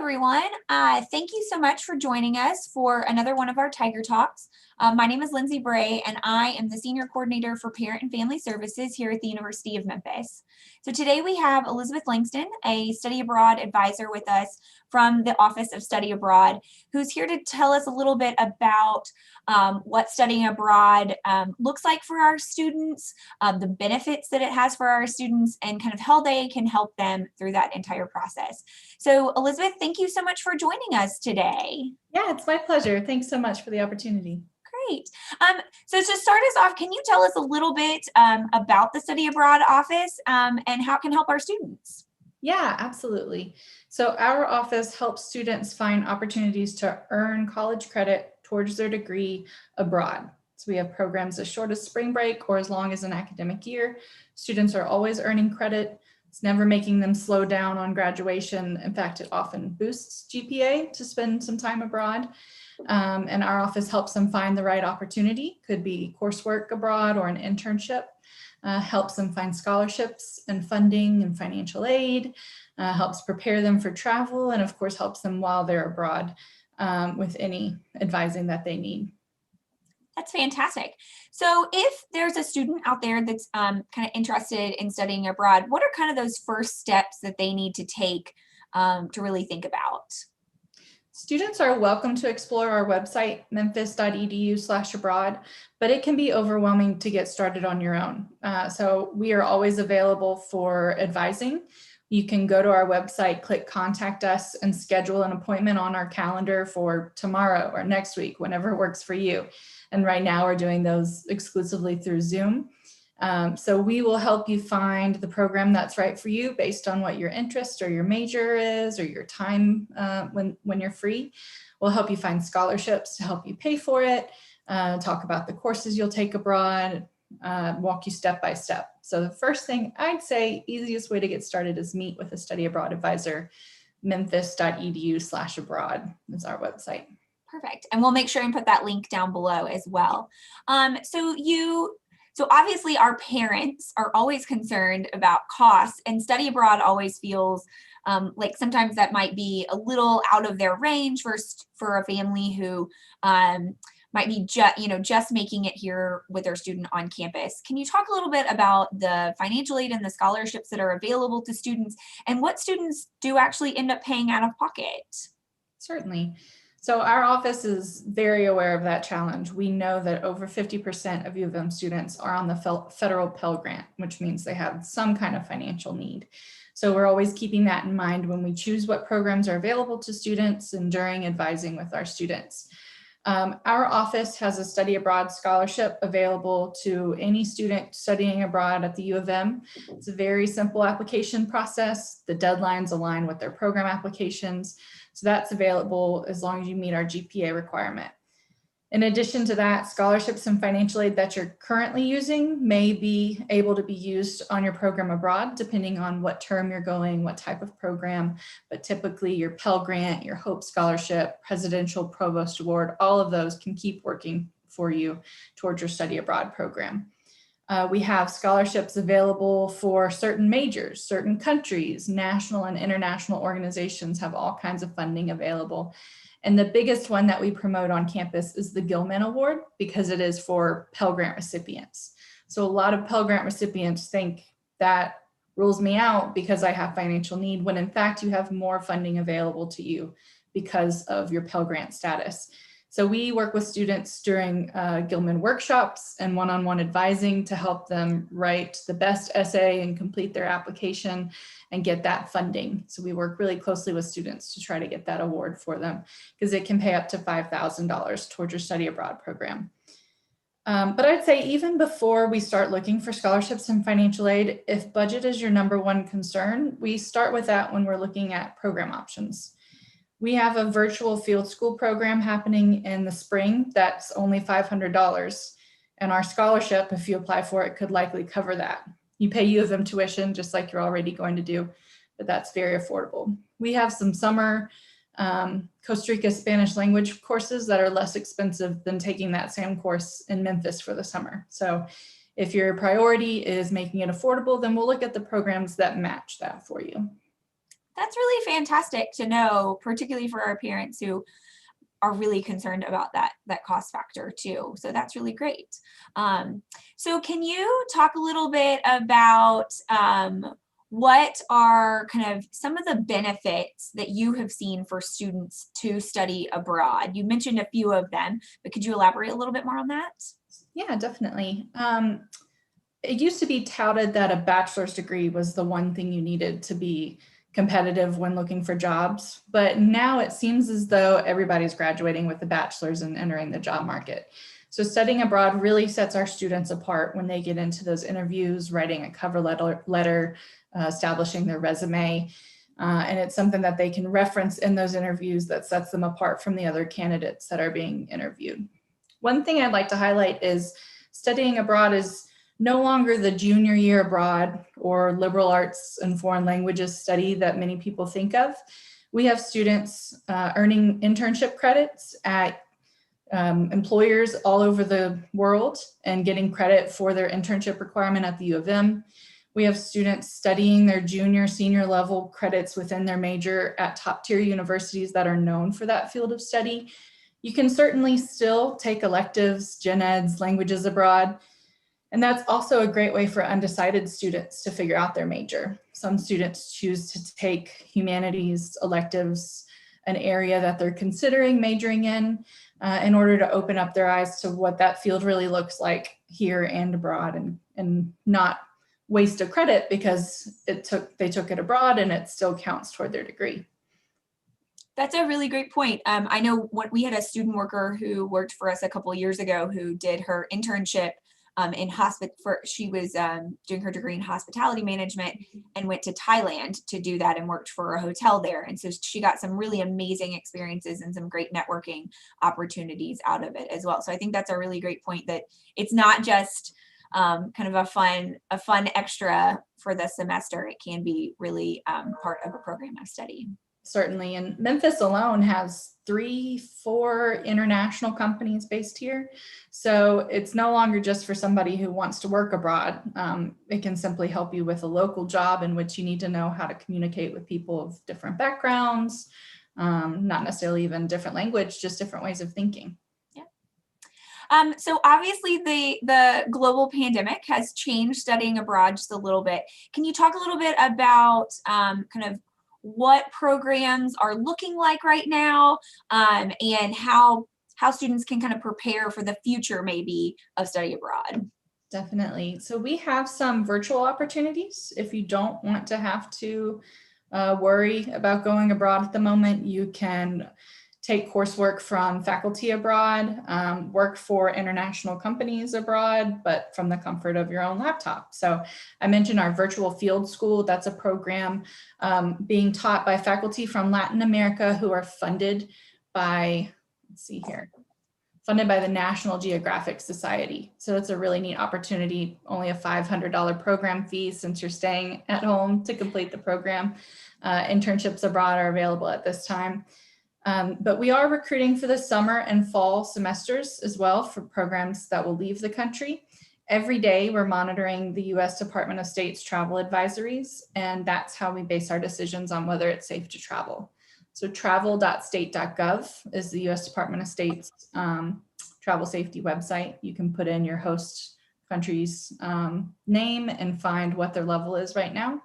everyone. Thank you so much for joining us for another one of our Tiger Talks. My name is Lindsay Bray, and I am the Senior Coordinator for Parent and Family Services here at the University of Memphis. So today we have Elizabeth Langston, a study abroad advisor with us from the Office of Study Abroad, who's here to tell us a little bit about what studying abroad looks like for our students, the benefits that it has for our students, and kind of how they can help them through that entire process. So Elizabeth, thank you so much for joining us today. Yeah, it's my pleasure. Thanks so much for the opportunity. Great. So to start us off, can you tell us a little bit about the Study Abroad Office and how it can help our students? Yeah, absolutely. So our office helps students find opportunities to earn college credit towards their degree abroad. So we have programs as short as spring break or as long as an academic year. Students are always earning credit. It's never making them slow down on graduation. In fact, it often boosts GPA to spend some time abroad. And our office helps them find the right opportunity. Could be coursework abroad or an internship. Helps them find scholarships and funding and financial aid, helps prepare them for travel, and of course helps them while they're abroad with any advising that they need. That's fantastic. So if there's a student out there that's kind of interested in studying abroad, what are kind of those first steps that they need to take to really think about? Students are welcome to explore our website, memphis.edu/abroad, but it can be overwhelming to get started on your own. So we are always available for advising. You can go to our website, click contact us, and schedule an appointment on our calendar for tomorrow or next week, whenever works for you. And right now we're doing those exclusively through Zoom. So we will help you find the program that's right for you based on what your interest or your major is or your time when you're free. We'll help you find scholarships to help you pay for it, talk about the courses you'll take abroad, walk you step by step. So the first thing I'd say, easiest way to get started is meet with a study abroad advisor. memphis.edu/abroad is our website. Perfect. And we'll make sure and put that link down below as well. So obviously our parents are always concerned about costs, and study abroad always feels like sometimes that might be a little out of their range for a family who might be just making it here with their student on campus. Can you talk a little bit about the financial aid and the scholarships that are available to students and what students do actually end up paying out of pocket? Certainly. So our office is very aware of that challenge. We know that over 50% of U of M students are on the federal Pell Grant, which means they have some kind of financial need. So we're always keeping that in mind when we choose what programs are available to students and during advising with our students. Our office has a study abroad scholarship available to any student studying abroad at the U of M. It's a very simple application process. The deadlines align with their program applications. So that's available as long as you meet our GPA requirement. In addition to that, scholarships and financial aid that you're currently using may be able to be used on your program abroad, depending on what term you're going, what type of program, but typically your Pell Grant, your Hope Scholarship, Presidential Provost Award, all of those can keep working for you towards your study abroad program. We have scholarships available for certain majors, certain countries, national and international organizations have all kinds of funding available. And the biggest one that we promote on campus is the Gilman Award because it is for Pell Grant recipients. So a lot of Pell Grant recipients think that rules me out because I have financial need, when in fact you have more funding available to you because of your Pell Grant status. So we work with students during Gilman workshops and one-on-one advising to help them write the best essay and complete their application and get that funding. So we work really closely with students to try to get that award for them because it can pay up to $5,000 towards your study abroad program. But I'd say even before we start looking for scholarships and financial aid, if budget is your number one concern, we start with that when we're looking at program options. We have a virtual field school program happening in the spring that's only $500. And our scholarship, if you apply for it, could likely cover that. You pay U of M tuition just like you're already going to do, but that's very affordable. We have some summer Costa Rica Spanish language courses that are less expensive than taking that same course in Memphis for the summer. So if your priority is making it affordable, then we'll look at the programs that match that for you. That's really fantastic to know, particularly for our parents who are really concerned about that cost factor too. So that's really great. So can you talk a little bit about what are kind of some of the benefits that you have seen for students to study abroad? You mentioned a few of them, but could you elaborate a little bit more on that? Yeah, definitely. It used to be touted that a bachelor's degree was the one thing you needed to be competitive when looking for jobs, but now it seems as though everybody's graduating with a bachelor's and entering the job market. So studying abroad really sets our students apart when they get into those interviews, writing a cover letter, establishing their resume. And it's something that they can reference in those interviews that sets them apart from the other candidates that are being interviewed. One thing I'd like to highlight is studying abroad is no longer the junior year abroad or liberal arts and foreign languages study that many people think of. We have students earning internship credits at employers all over the world and getting credit for their internship requirement at the U of M. We have students studying their junior, senior level credits within their major at top tier universities that are known for that field of study. You can certainly still take electives, gen eds, languages abroad. And that's also a great way for undecided students to figure out their major. Some students choose to take humanities electives, an area that they're considering majoring in order to open up their eyes to what that field really looks like here and abroad, and not waste a credit because they took it abroad and it still counts toward their degree. That's a really great point. I know we had a student worker who worked for us a couple of years ago who did her internship she was doing her degree in hospitality management and went to Thailand to do that and worked for a hotel there. And so she got some really amazing experiences and some great networking opportunities out of it as well. So I think that's a really great point, that it's not just kind of a fun extra for the semester. It can be really part of a program of study. Certainly, and Memphis alone has 3-4 international companies based here. So it's no longer just for somebody who wants to work abroad. It can simply help you with a local job in which you need to know how to communicate with people of different backgrounds, not necessarily even different language, just different ways of thinking. So obviously the global pandemic has changed studying abroad just a little bit. Can you talk a little bit about kind of what programs are looking like right now, and how students can kind of prepare for the future maybe of study abroad? Definitely. So we have some virtual opportunities. If you don't want to have to worry about going abroad at the moment, you can take coursework from faculty abroad, work for international companies abroad, but from the comfort of your own laptop. So I mentioned our virtual field school. That's a program being taught by faculty from Latin America who are funded by, funded by the National Geographic Society. So it's a really neat opportunity, only a $500 program fee since you're staying at home to complete the program. Internships abroad are available at this time. But we are recruiting for the summer and fall semesters as well for programs that will leave the country. Every day we're monitoring the US Department of State's travel advisories, and that's how we base our decisions on whether it's safe to travel. So travel.state.gov is the US Department of State's travel safety website. You can put in your host country's name and find what their level is right now.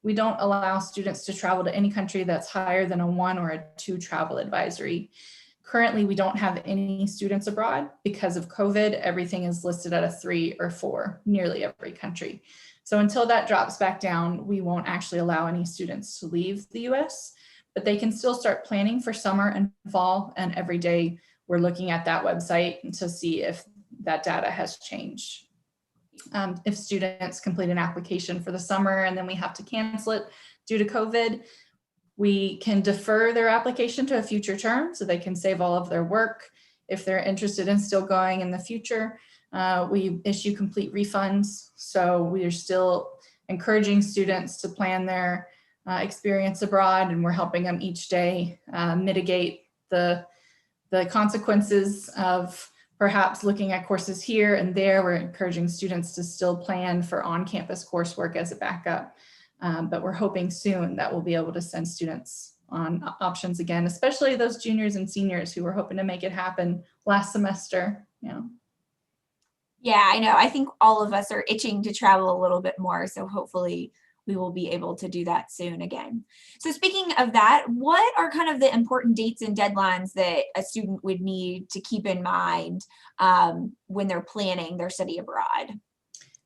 We don't allow students to travel to any country that's higher than a 1 or a 2 travel advisory. Currently, we don't have any students abroad because of COVID. Everything is listed at a 3 or 4, nearly every country. So until that drops back down, we won't actually allow any students to leave the US, but they can still start planning for summer and fall. And every day we're looking at that website to see if that data has changed. If students complete an application for the summer and then we have to cancel it due to COVID, we can defer their application to a future term so they can save all of their work. If they're interested in still going in the future, we issue complete refunds. So we are still encouraging students to plan their experience abroad, and we're helping them each day mitigate the consequences of perhaps looking at courses here and there. We're encouraging students to still plan for on-campus coursework as a backup. But we're hoping soon that we'll be able to send students on options again, especially those juniors and seniors who were hoping to make it happen last semester. Yeah, I know. I think all of us are itching to travel a little bit more. So hopefully we will be able to do that soon again. So speaking of that, what are kind of the important dates and deadlines that a student would need to keep in mind when they're planning their study abroad?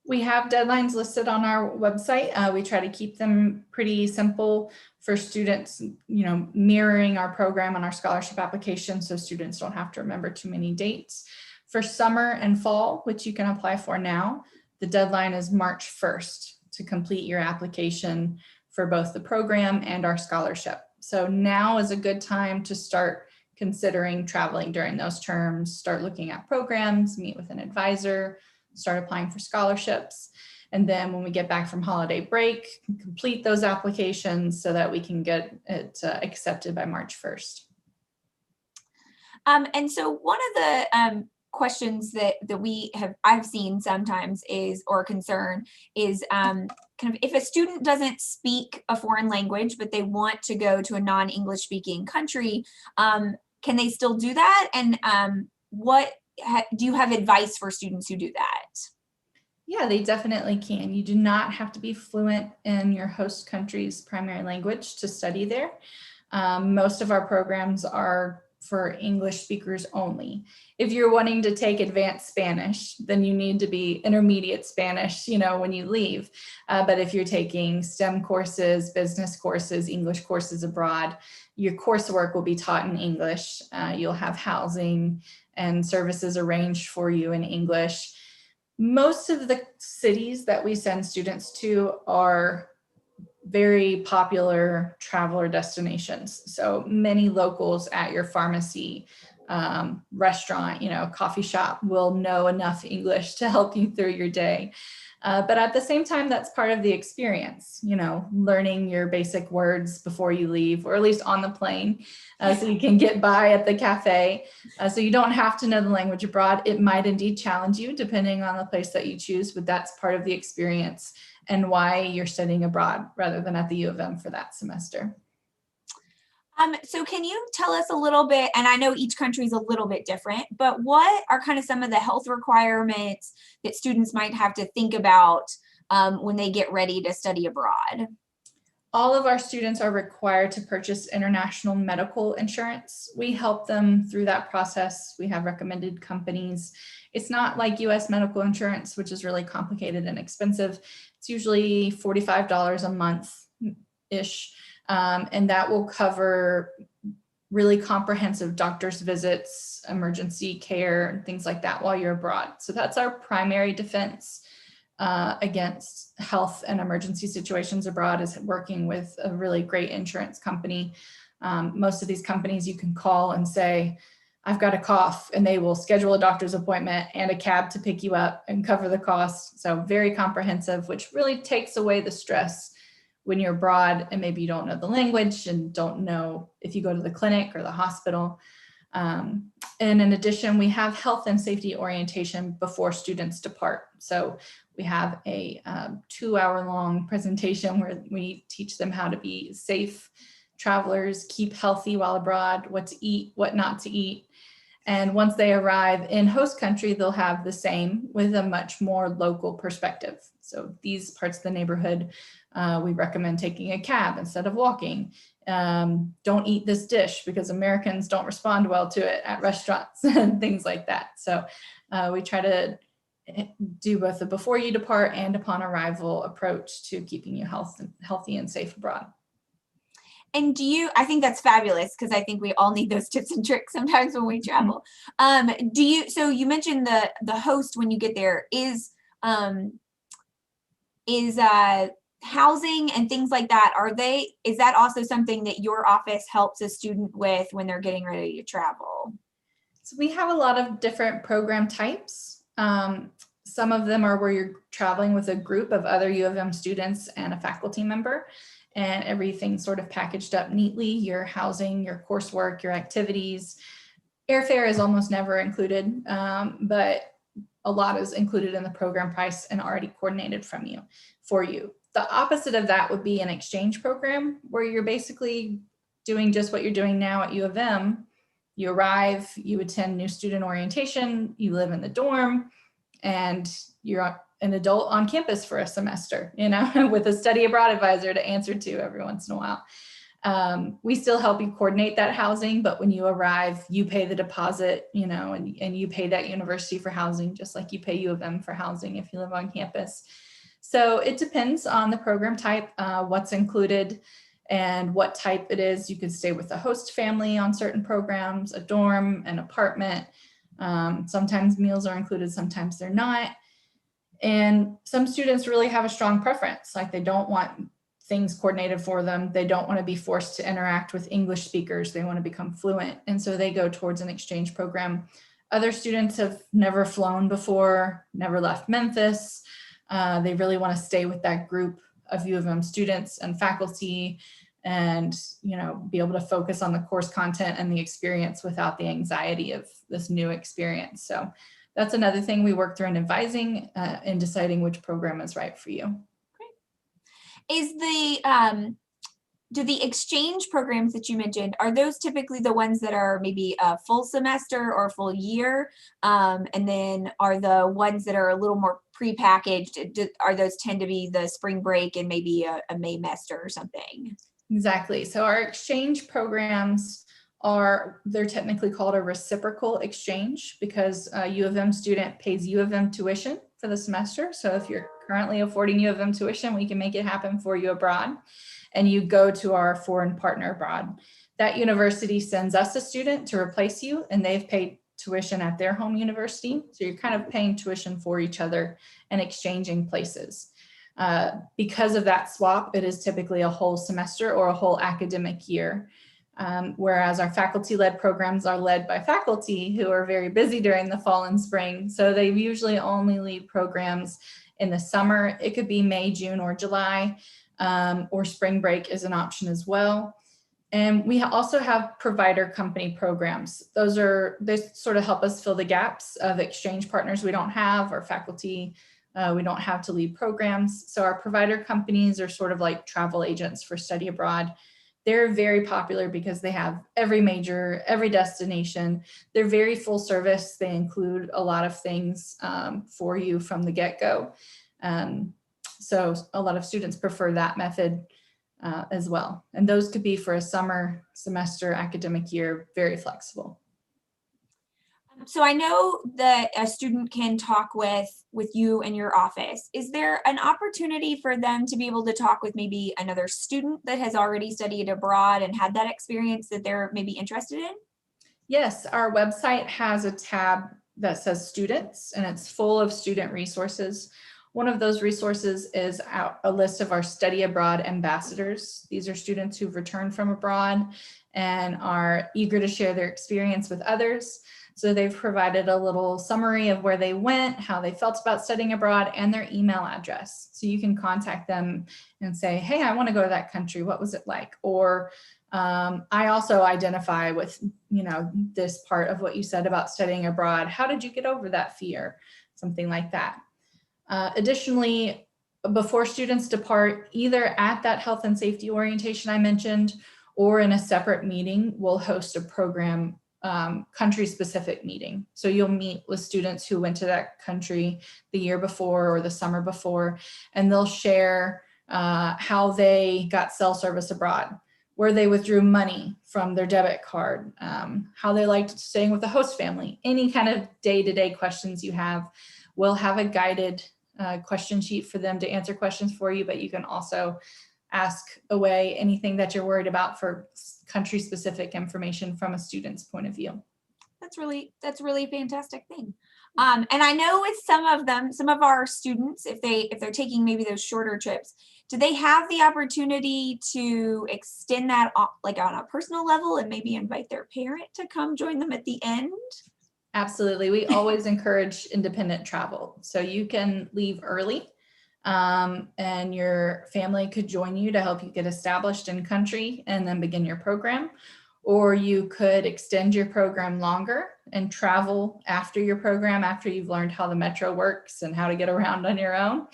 We have deadlines listed on our website. We try to keep them pretty simple for students, mirroring our program on our scholarship application so students don't have to remember too many dates. For summer and fall, which you can apply for now, the deadline is March 1st to complete your application for both the program and our scholarship. So now is a good time to start considering traveling during those terms, start looking at programs, meet with an advisor, start applying for scholarships. And then when we get back from holiday break, complete those applications so that we can get it accepted by March 1st. And so one of the questions that I've seen sometimes is, or concern is kind of if a student doesn't speak a foreign language, but they want to go to a non-English speaking country, can they still do that? And do you have advice for students who do that? Yeah, they definitely can. You do not have to be fluent in your host country's primary language to study there. Most of our programs are for English speakers only. If you're wanting to take advanced Spanish, then you need to be intermediate Spanish, when you leave. But if you're taking STEM courses, business courses, English courses abroad, your coursework will be taught in English. You'll have housing and services arranged for you in English. Most of the cities that we send students to are very popular traveler destinations. So many locals at your pharmacy, restaurant, coffee shop will know enough English to help you through your day. But at the same time, that's part of the experience, learning your basic words before you leave, or at least on the plane, so you can get by at the cafe. So you don't have to know the language abroad. It might indeed challenge you depending on the place that you choose, but that's part of the experience and why you're studying abroad rather than at the U of M for that semester. So can you tell us a little bit, and I know each country is a little bit different, but what are kind of some of the health requirements that students might have to think about when they get ready to study abroad? All of our students are required to purchase international medical insurance. We help them through that process. We have recommended companies. It's not like US medical insurance, which is really complicated and expensive. It's usually $45 a month-ish. And that will cover really comprehensive doctor's visits, emergency care, and things like that while you're abroad. So that's our primary defense against health and emergency situations abroad, is working with a really great insurance company. Most of these companies you can call and say, I've got a cough, and they will schedule a doctor's appointment and a cab to pick you up and cover the cost. So very comprehensive, which really takes away the stress when you're abroad and maybe you don't know the language and don't know if you go to the clinic or the hospital. And in addition, we have health and safety orientation before students depart. So we have a 2-hour-long presentation where we teach them how to be safe travelers, keep healthy while abroad, what to eat, what not to eat. And once they arrive in host country, they'll have the same with a much more local perspective. So these parts of the neighborhood, we recommend taking a cab instead of walking. Don't eat this dish because Americans don't respond well to it at restaurants and things like that. So we try to do both the before you depart and upon arrival approach to keeping you healthy and safe abroad. And I think that's fabulous, because I think we all need those tips and tricks sometimes when we travel. So you mentioned the host when you get there is housing and things like that. Is that also something that your office helps a student with when they're getting ready to travel? So we have a lot of different program types. Some of them are where you're traveling with a group of other U of M students and a faculty member, and everything sort of packaged up neatly, your housing, your coursework, your activities. Airfare is almost never included, but a lot is included in the program price and already coordinated for you. the opposite of that would be an exchange program where you're basically doing just what you're doing now at U of M. You arrive, you attend new student orientation, you live in the dorm, and you're an adult on campus for a semester, with a study abroad advisor to answer to every once in a while. We still help you coordinate that housing, but when you arrive, you pay the deposit, and you pay that university for housing, just like you pay U of M for housing if you live on campus. So it depends on the program type, what's included and what type it is. You could stay with a host family on certain programs, a dorm, an apartment. Sometimes meals are included, sometimes they're not. And some students really have a strong preference, like they don't want things coordinated for them. They don't want to be forced to interact with English speakers. They want to become fluent. And so they go towards an exchange program. Other students have never flown before, never left Memphis. They really want to stay with that group of U of M students and faculty and, be able to focus on the course content and the experience without the anxiety of this new experience. So that's another thing we work through in advising in deciding which program is right for you. Is do the exchange programs that you mentioned, are those typically the ones that are maybe a full semester or a full year? And then are the ones that are a little more prepackaged, are those tend to be the spring break and maybe a Maymester or something? Exactly. So our exchange programs they're technically called a reciprocal exchange because a U of M student pays U of M tuition for the semester. So if you're currently affording U of M tuition, we can make it happen for you abroad. And you go to our foreign partner abroad. That university sends us a student to replace you, and they've paid tuition at their home university. So you're kind of paying tuition for each other and exchanging places. Because of that swap, it is typically a whole semester or a whole academic year. Whereas our faculty-led programs are led by faculty who are very busy during the fall and spring. So they usually only lead programs in the summer. It could be May, June, or July, or spring break is an option as well. And we also have provider company programs. They sort of help us fill the gaps of exchange partners we don't have, or faculty we don't have to lead programs. So our provider companies are sort of like travel agents for study abroad. They're very popular because they have every major, every destination. They're very full service. They include a lot of things for you from the get-go. So a lot of students prefer that method as well. And those could be for a summer, semester, academic year, very flexible. So I know that a student can talk with you in your office. Is there an opportunity for them to be able to talk with maybe another student that has already studied abroad and had that experience that they're maybe interested in? Yes, our website has a tab that says students, and it's full of student resources. One of those resources is a list of our study abroad ambassadors. These are students who've returned from abroad and are eager to share their experience with others. So they've provided a little summary of where they went, how they felt about studying abroad, and their email address. So you can contact them and say, hey, I want to go to that country. What was it like? Or I also identify with, this part of what you said about studying abroad. How did you get over that fear? Something like that. Additionally, before students depart, either at that health and safety orientation I mentioned, or in a separate meeting, we'll host a program country-specific meeting. So you'll meet with students who went to that country the year before or the summer before, and they'll share how they got cell service abroad, where they withdrew money from their debit card, how they liked staying with the host family, any kind of day-to-day questions you have. We'll have a guided question sheet for them to answer questions for you, but you can also ask away anything that you're worried about for country-specific information from a student's point of view. That's really a fantastic thing. And I know with some of our students, if they're taking maybe those shorter trips, do they have the opportunity to extend that like on a personal level and maybe invite their parent to come join them at the end? Absolutely. We always encourage independent travel. So you can leave early and your family could join you to help you get established in country and then begin your program. or you could extend your program longer and travel after your program, after you've learned how the metro works and how to get around on your own.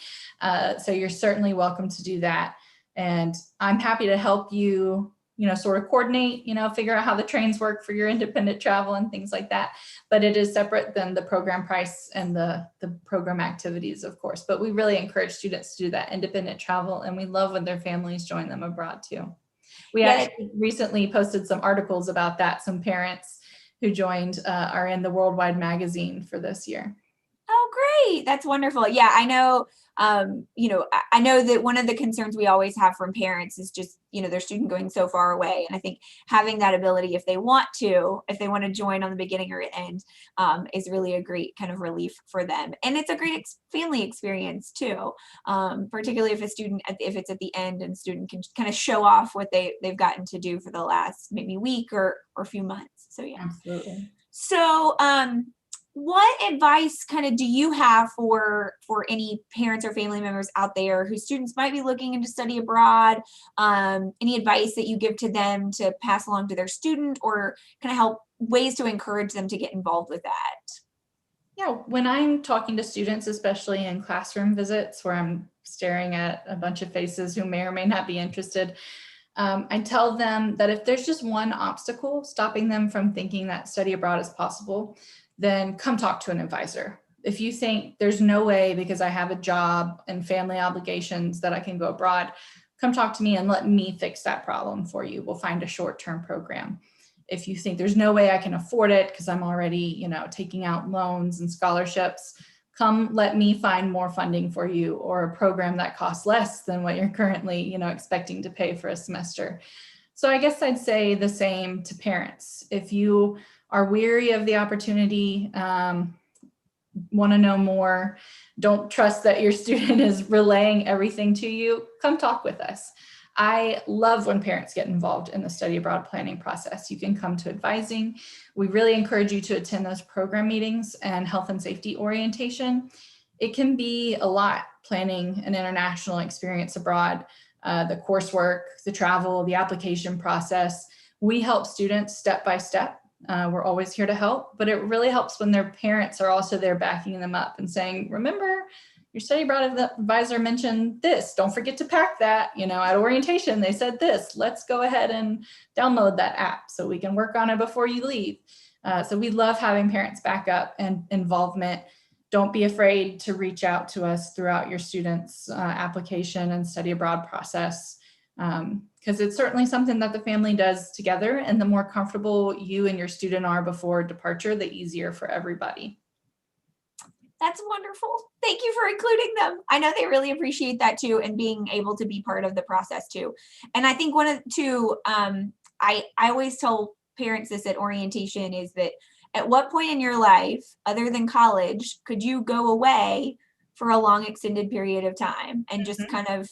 So you're certainly welcome to do that. And I'm happy to help you, sort of coordinate, figure out how the trains work for your independent travel and things like that. But it is separate than the program price and the program activities, of course. But we really encourage students to do that independent travel, and we love when their families join them abroad too. We actually recently posted some articles about that. Some parents who joined are in the Worldwide magazine for this year. Oh, great. That's wonderful. Yeah, I know, I know that one of the concerns we always have from parents is just, their student going so far away. And I think having that ability, if they want to join on the beginning or end, is really a great kind of relief for them. And it's a great family experience too, particularly if if it's at the end and student can kind of show off what they've gotten to do for the last maybe week or a few months. So yeah. Absolutely. So, what advice kind of do you have for any parents or family members out there whose students might be looking into study abroad? Any advice that you give to them to pass along to their student, or kind of help ways to encourage them to get involved with that? Yeah, when I'm talking to students, especially in classroom visits where I'm staring at a bunch of faces who may or may not be interested, I tell them that if there's just one obstacle stopping them from thinking that study abroad is possible, then come talk to an advisor. If you think there's no way because I have a job and family obligations that I can go abroad, come talk to me and let me fix that problem for you. We'll find a short-term program. If you think there's no way I can afford it because I'm already, taking out loans and scholarships, come let me find more funding for you, or a program that costs less than what you're currently, expecting to pay for a semester. So I guess I'd say the same to parents. If you are weary of the opportunity, want to know more, don't trust that your student is relaying everything to you, come talk with us. I love when parents get involved in the study abroad planning process. You can come to advising. We really encourage you to attend those program meetings and health and safety orientation. It can be a lot planning an international experience abroad, the coursework, the travel, the application process. We help students step by step. We're always here to help, but it really helps when their parents are also there backing them up and saying, remember, your study abroad advisor mentioned this. Don't forget to pack that. At orientation, they said this. Let's go ahead and download that app so we can work on it before you leave. So we love having parents back up and involvement. Don't be afraid to reach out to us throughout your students' application and study abroad process, because it's certainly something that the family does together. And the more comfortable you and your student are before departure, the easier for everybody. That's wonderful. Thank you for including them. I know they really appreciate that too, and being able to be part of the process too. And I think I always tell parents this at orientation is that at what point in your life, other than college, could you go away for a long extended period of time and just kind of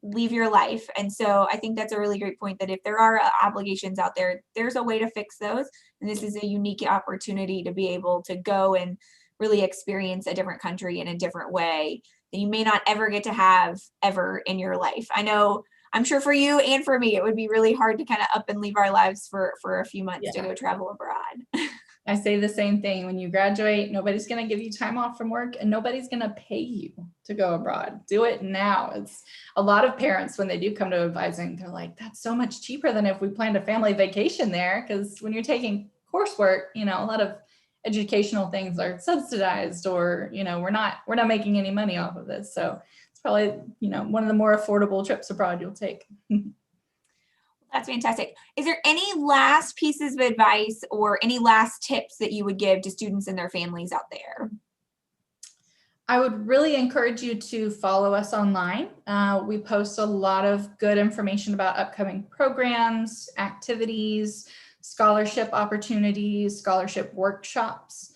leave your life? And so I think that's a really great point, that if there are obligations out there, there's a way to fix those. And this is a unique opportunity to be able to go and really experience a different country in a different way that you may not ever get to have ever in your life. I'm sure for you and for me, it would be really hard to kind of up and leave our lives for a few months to go travel abroad. I say the same thing. When you graduate, nobody's going to give you time off from work and nobody's going to pay you to go abroad. Do it now. It's a lot of parents, when they do come to advising, they're like, that's so much cheaper than if we planned a family vacation there. Because when you're taking coursework, a lot of educational things are subsidized, or we're not making any money off of this. So it's probably one of the more affordable trips abroad you'll take. That's fantastic. Is there any last pieces of advice or any last tips that you would give to students and their families out there? I would really encourage you to follow us online. We post a lot of good information about upcoming programs, activities, scholarship opportunities, scholarship workshops.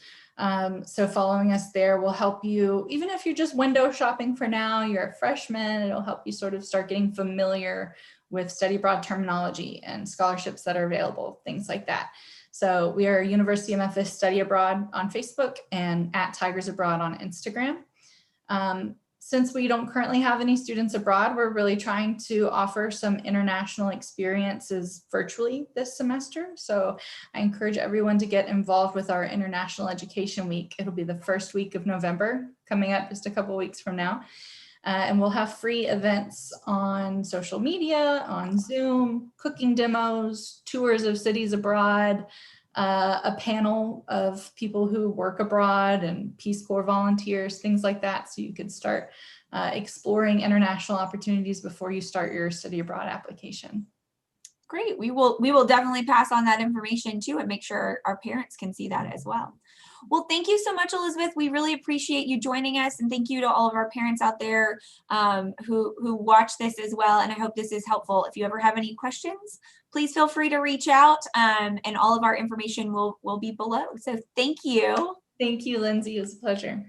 So following us there will help you, even if you're just window shopping for now, you're a freshman, it'll help you sort of start getting familiar with study abroad terminology and scholarships that are available, things like that. So we are University of Memphis Study Abroad on Facebook and at Tigers Abroad on Instagram. Since we don't currently have any students abroad, we're really trying to offer some international experiences virtually this semester. So I encourage everyone to get involved with our International Education Week. It'll be the first week of November, coming up just a couple weeks from now. And we'll have free events on social media, on Zoom, cooking demos, tours of cities abroad, a panel of people who work abroad and Peace Corps volunteers, things like that. So you could start exploring international opportunities before you start your study abroad application. Great. We will definitely pass on that information too and make sure our parents can see that as well. Well, thank you so much, Elizabeth. We really appreciate you joining us, and thank you to all of our parents out there who watch this as well. And I hope this is helpful. If you ever have any questions, please feel free to reach out, and all of our information will be below. So thank you. Thank you, Lindsay. It was a pleasure.